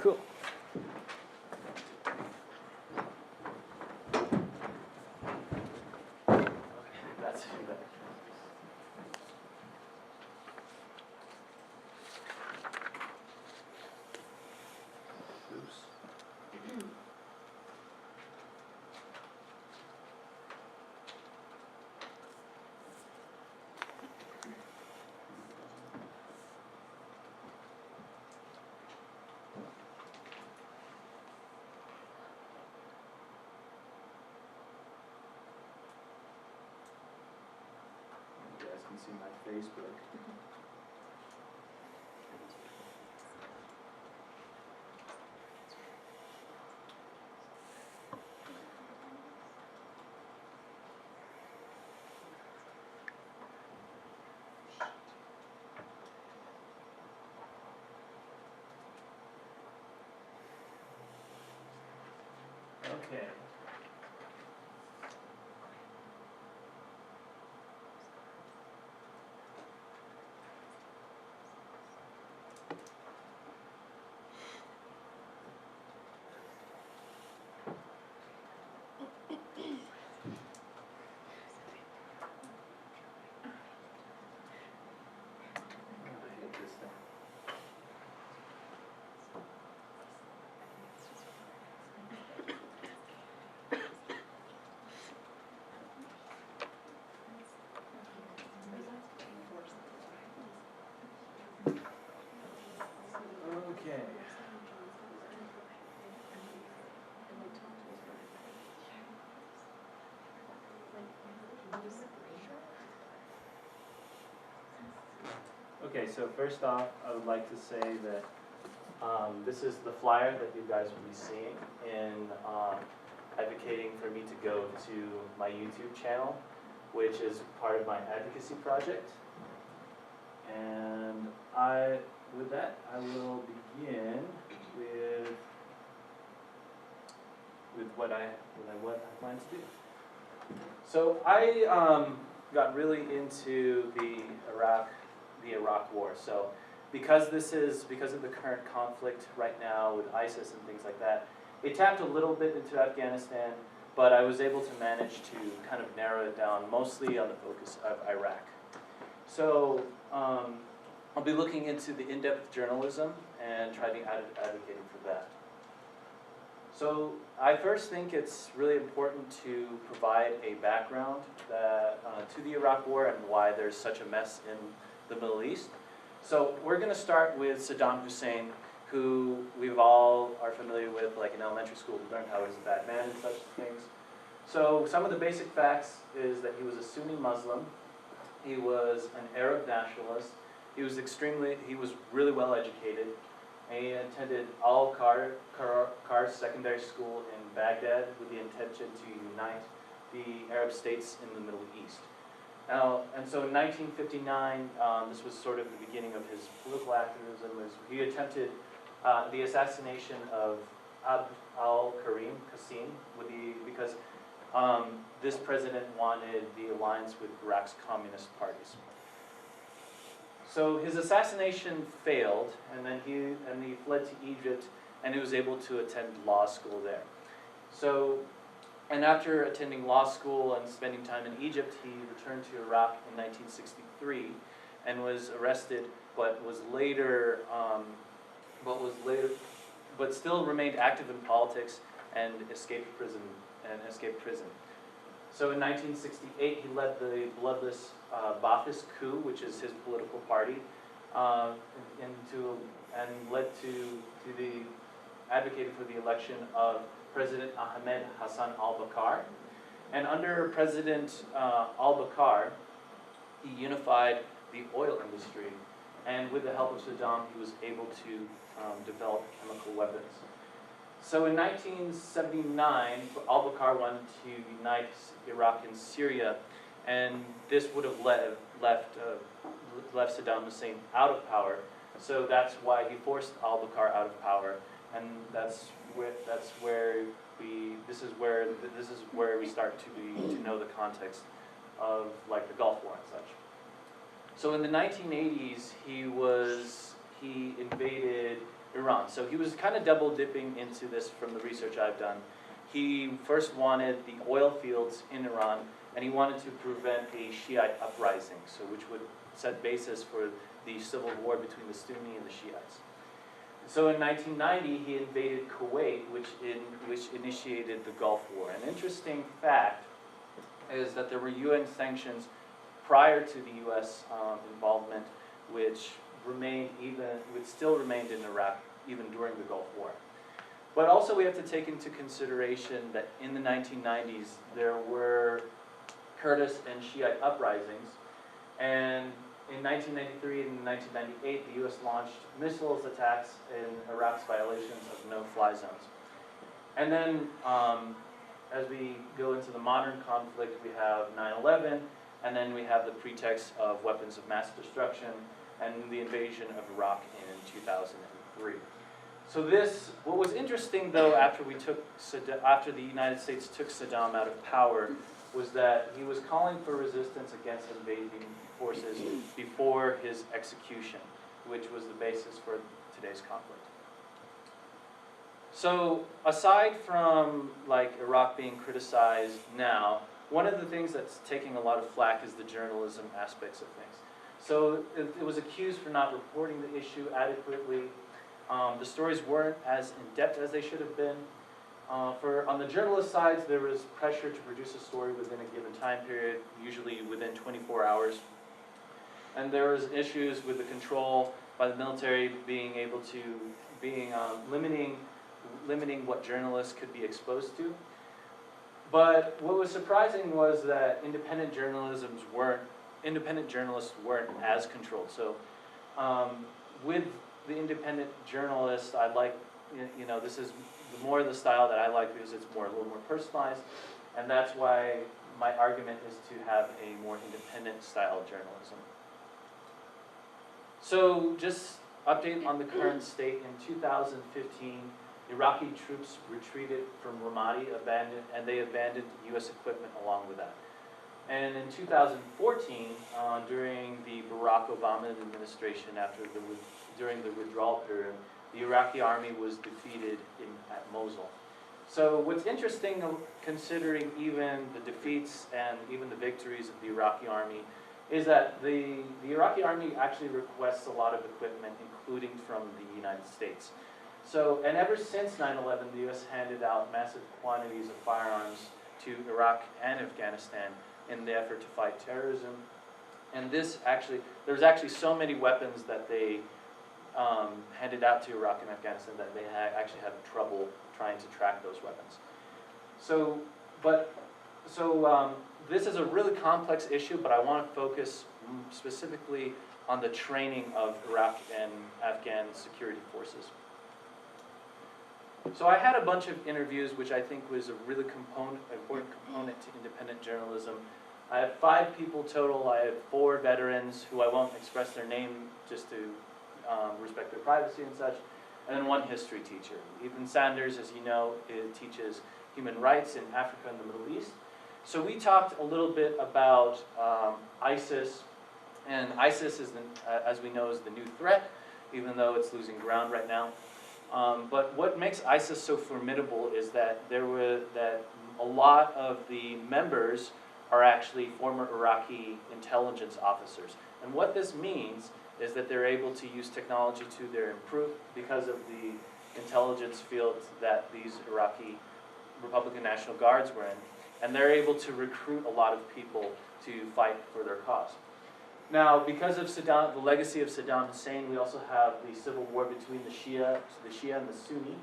Cool. That's better. Oops. You guys can see my Facebook. Okay. I hate this thing. Okay. Okay, so first off, I would like to say that this is the flyer that you guys will be seeing in advocating for me to go to my YouTube channel, which is part of my advocacy project. And with that, I will begin with what I plan to do. So I got really into the Iraq War. So because of the current conflict right now with ISIS and things like that, it tapped a little bit into Afghanistan, but I was able to manage to kind of narrow it down mostly on the focus of Iraq. So I'll be looking into the in-depth journalism and try to advocating for that. So I first think it's really important to provide a background to the Iraq War and why there's such a mess in the Middle East. So we're going to start with Saddam Hussein, who we all are familiar with, like in elementary school, we learned how he was a bad man and such things. So some of the basic facts is that he was a Sunni Muslim. He was an Arab nationalist. He was really well educated. And he attended Al-Kar Secondary School in Baghdad with the intention to unite the Arab states in the Middle East. Now, and so in 1959, this was sort of the beginning of his political activism. He attempted the assassination of Abd al-Karim Qasim because this president wanted the alliance with Iraq's communist parties. So his assassination failed, and then he fled to Egypt, and he was able to attend law school there. So, and after attending law school and spending time in Egypt, he returned to Iraq in 1963, and was arrested, but still remained active in politics and escaped prison. So in 1968, he led the bloodless Ba'athist coup, which is his political party, advocated for the election of President Ahmed Hassan al-Bakr. And under President al-Bakr, he unified the oil industry, and with the help of Saddam, he was able to develop chemical weapons. So in 1979, al-Bakr wanted to unite Iraq and Syria, and this would have left Saddam Hussein out of power. So that's why he forced al-Bakr out of power, and this is where we start to know the context of like the Gulf War and such. So in the 1980s, he invaded Iran. So he was kind of double dipping into this from the research I've done. He first wanted the oil fields in Iran, and he wanted to prevent a Shiite uprising, so which would set basis for the civil war between the Sunni and the Shiites. So in 1990, he invaded Kuwait, which initiated the Gulf War. An interesting fact is that there were UN sanctions prior to the U.S. Involvement, which still remained in Iraq even during the Gulf War. But also we have to take into consideration that in the 1990s there were Kurdish and Shiite uprisings, and in 1993 and 1998 the U.S. launched missiles attacks in Iraq's violations of no-fly zones. And then as we go into the modern conflict, we have 9/11, and then we have the pretext of weapons of mass destruction and the invasion of Iraq in 2003. So what was interesting though, after the United States took Saddam out of power, was that he was calling for resistance against invading forces before his execution, which was the basis for today's conflict. So aside from Iraq being criticized now, one of the things that's taking a lot of flack is the journalism aspects of things. So it was accused for not reporting the issue adequately. The stories weren't as in-depth as they should have been. On the journalist sides, there was pressure to produce a story within a given time period, usually within 24 hours. And there was issues with the control by the military limiting what journalists could be exposed to. But what was surprising was that independent journalists weren't as controlled. So with the independent journalist, I like, this is more the style that I like because it's a little more personalized, and that's why my argument is to have a more independent style of journalism. So just update on the current state. In 2015, Iraqi troops retreated from Ramadi, and they abandoned U.S. equipment along with that. And in 2014, during the Barack Obama administration, during the withdrawal period, the Iraqi army was defeated at Mosul. So what's interesting, considering even the defeats and even the victories of the Iraqi army, is that the Iraqi army actually requests a lot of equipment, including from the United States. So, and ever since 9/11, the U.S. handed out massive quantities of firearms to Iraq and Afghanistan in the effort to fight terrorism. And there's actually so many weapons that they handed out to Iraq and Afghanistan that they actually had trouble trying to track those weapons. So this is a really complex issue, but I want to focus specifically on the training of Iraq and Afghan security forces. So I had a bunch of interviews, which I think was a really important component to independent journalism. I have 5 people total. I have 4 veterans who I won't express their name just to respect their privacy and such, and then 1 history teacher. Ethan Sanders, as you know, teaches human rights in Africa and the Middle East. So we talked a little bit about ISIS, and ISIS is, as we know, is the new threat, even though it's losing ground right now. But what makes ISIS so formidable is that a lot of the members are actually former Iraqi intelligence officers. And what this means is that they're able to use technology to their improve because of the intelligence field that these Iraqi Republican National Guards were in. And they're able to recruit a lot of people to fight for their cause. Now, because of the legacy of Saddam Hussein, we also have the civil war between the Shia and the Sunni.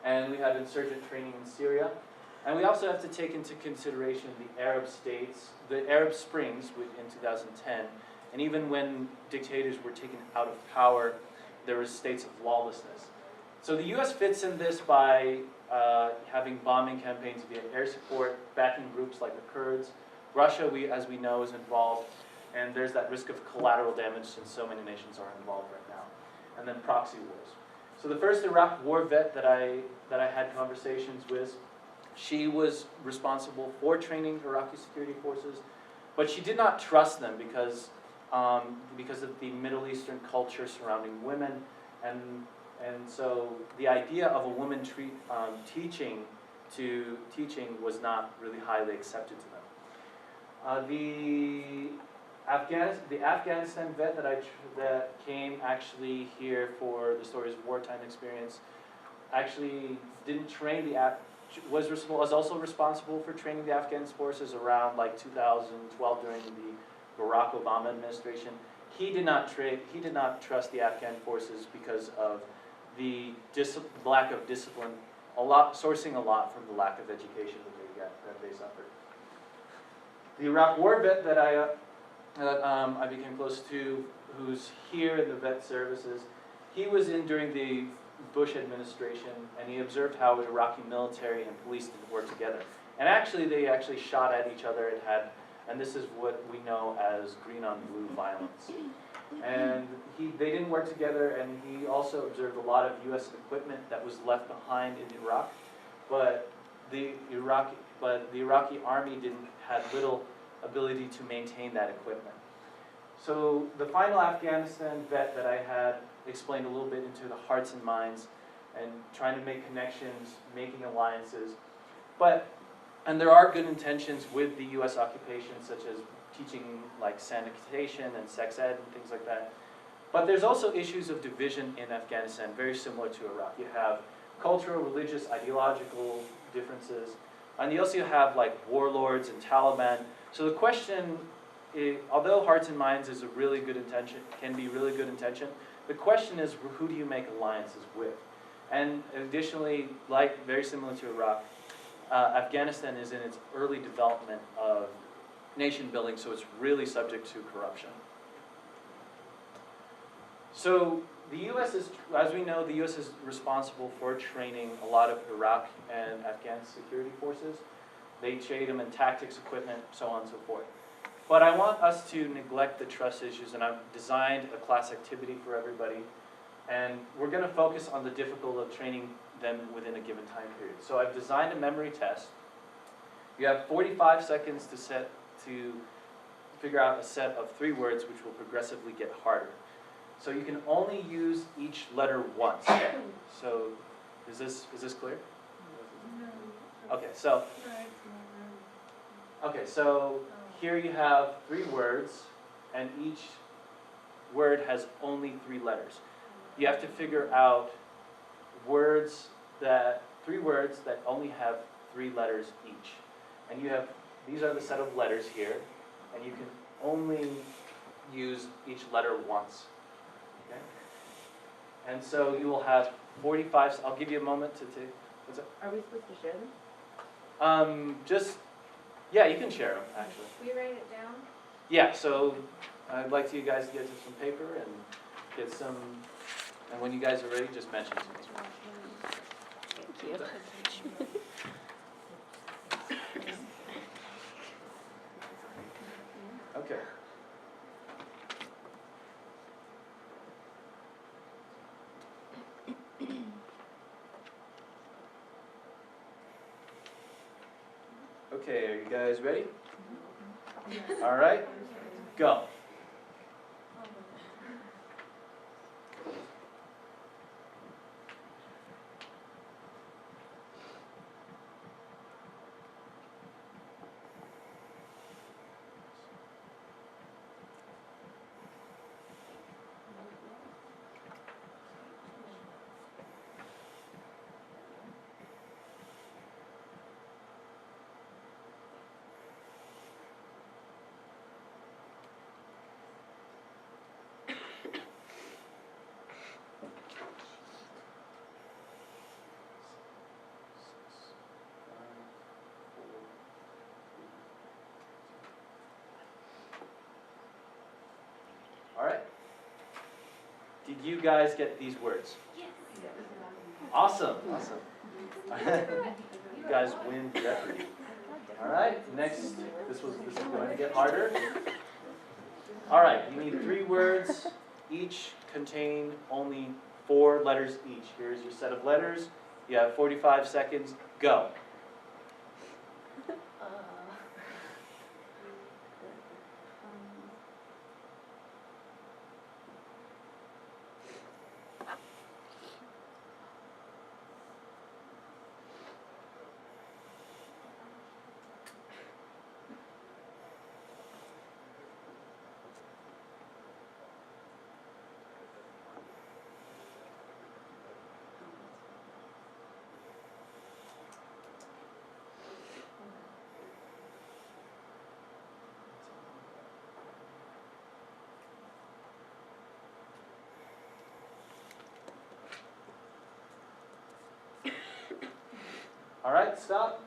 And we have insurgent training in Syria. And we also have to take into consideration the Arab states, the Arab Springs in 2010. And even when dictators were taken out of power, there was states of lawlessness. So the U.S. fits in this by having bombing campaigns via air support, backing groups like the Kurds. Russia, as we know, is involved. And there's that risk of collateral damage since so many nations are involved right now. And then proxy wars. So the first Iraq war vet that I had conversations with, she was responsible for training Iraqi security forces, but she did not trust them because of the Middle Eastern culture surrounding women, and And so the idea of a woman teaching was not really highly accepted to them. The Afghanistan vet that came actually here for the Stories of Wartime experience actually didn't train was also responsible for training the Afghan forces around like 2012 during the Barack Obama administration. He did not trust the Afghan forces because of the lack of discipline, sourcing a lot from the lack of education that they suffered. The Iraq War vet that I became close to, who's here in the vet services, he was in during the Bush administration, and he observed how Iraqi military and police didn't work together. And actually, they actually shot at each other and this is what we know as green on blue violence. And they didn't work together, and he also observed a lot of U.S. equipment that was left behind in Iraq, but the Iraqi army had little ability to maintain that equipment. So the final Afghanistan vet that I had explained a little bit into the hearts and minds and trying to make connections, making alliances. And there are good intentions with the U.S. occupation, such as teaching like sanitation and sex ed and things like that. But there's also issues of division in Afghanistan, very similar to Iraq. You have cultural, religious, ideological differences, and you also have like warlords and Taliban. So the question, although Hearts and Minds is a really good intention, can be really good intention, the question is who do you make alliances with? And additionally, like very similar to Iraq, Afghanistan is in its early development of nation building, so it's really subject to corruption. So the U.S. is, as we know, the U.S. is responsible for training a lot of Iraq and Afghan security forces. They train them in tactics, equipment, so on and so forth. But I want us to neglect the trust issues, and I've designed a class activity for everybody. And we're going to focus on the difficulty of training them within a given time period. So I've designed a memory test. You have 45 seconds to figure out a set of 3 words which will progressively get harder. So you can only use each letter once. So is this clear? Okay, so here you have 3 words, and each word has only 3 letters. You have to figure out 3 words that only have 3 letters each. And these are the set of letters here, and you can only use each letter once. Okay? And so you will have 45, I'll give you a moment to take, what's up? Are we supposed to share them? Yeah, you can share them, actually. Will you write it down? Yeah, so I'd like you guys to get some paper and get some, and when you guys are ready, just mention to me. Thank you. Okay. Okay, are you guys ready? All right, go. All right. Did you guys get these words? Yes. Awesome. Awesome. You guys win Jeopardy. All right. Next, this is going to get harder. All right. You need 3 words, each contain only 4 letters each. Here's your set of letters. You have 45 seconds. Go. All right, stop.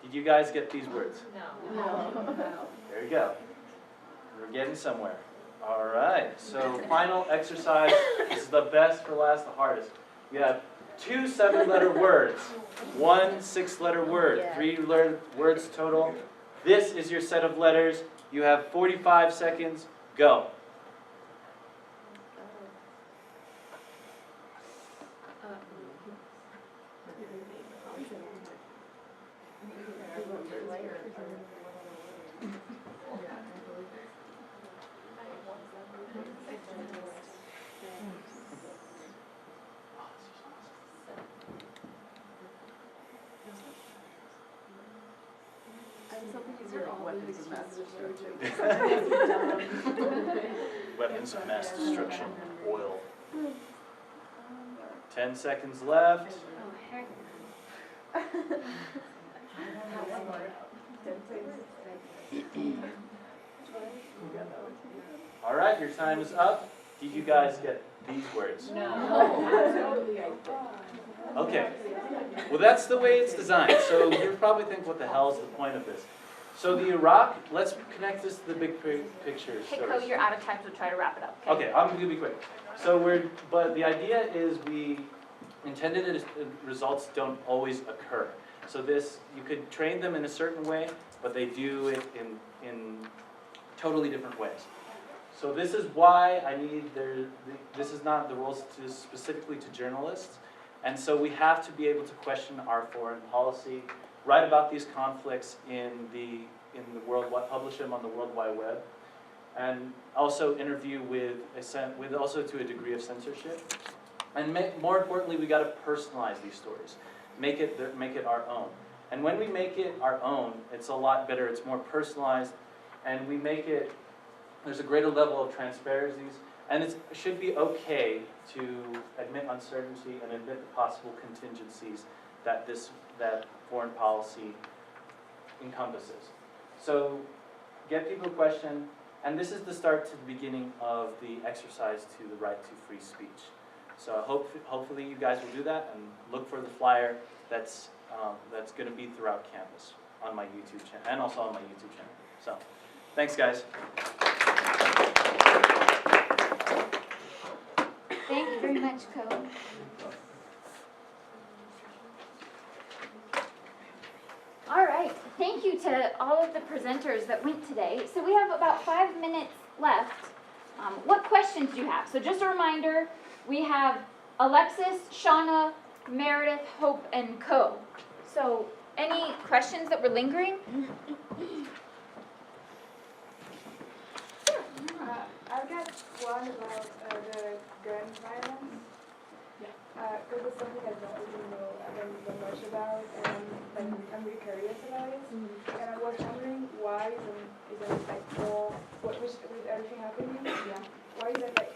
Did you guys get these words? No. There you go. We're getting somewhere. All right, so final exercise. This is the best for last, the hardest. You have 2 7-letter words, 1 6-letter word, 3 words total. This is your set of letters. You have 45 seconds. Go. Weapons of mass destruction, oil. 10 seconds left. All right, your time is up. Did you guys get these words? No. Okay. Well, that's the way it's designed. So you probably think, what the hell is the point of this? So the Iraq, let's connect this to the big picture. Hey, Cody, you're out of time, so try to wrap it up, okay? Okay, I'm going to be quick. So but the idea is we intended results don't always occur. So you could train them in a certain way, but they do it in totally different ways. So this is why this is not the rules specifically to journalists. And so we have to be able to question our foreign policy, write about these conflicts in the world, publish them on the World Wide Web, and also interview with also to a degree of censorship. And more importantly, we got to personalize these stories, make it our own. And when we make it our own, it's a lot better. It's more personalized, and we make it. There's a greater level of transparencies, and it should be okay to admit uncertainty and admit the possible contingencies that foreign policy encompasses. So get people to question, and this is the start to the beginning of the exercise to the right to free speech. So hopefully you guys will do that, and look for the flyer that's going to be throughout campus on my YouTube channel, and also on my YouTube channel. So thanks, guys. Thank you very much, Cody. All right, thank you to all of the presenters that went today. So we have about 5 minutes left. What questions do you have? So just a reminder, we have Alexis, Shauna, Meredith, Hope, and Co. So any questions that were lingering? I've got one about the gun violence. Because it's something I don't really know much about, and I'm really curious about it. And I was wondering why isn't it like more with everything happening? Why is it like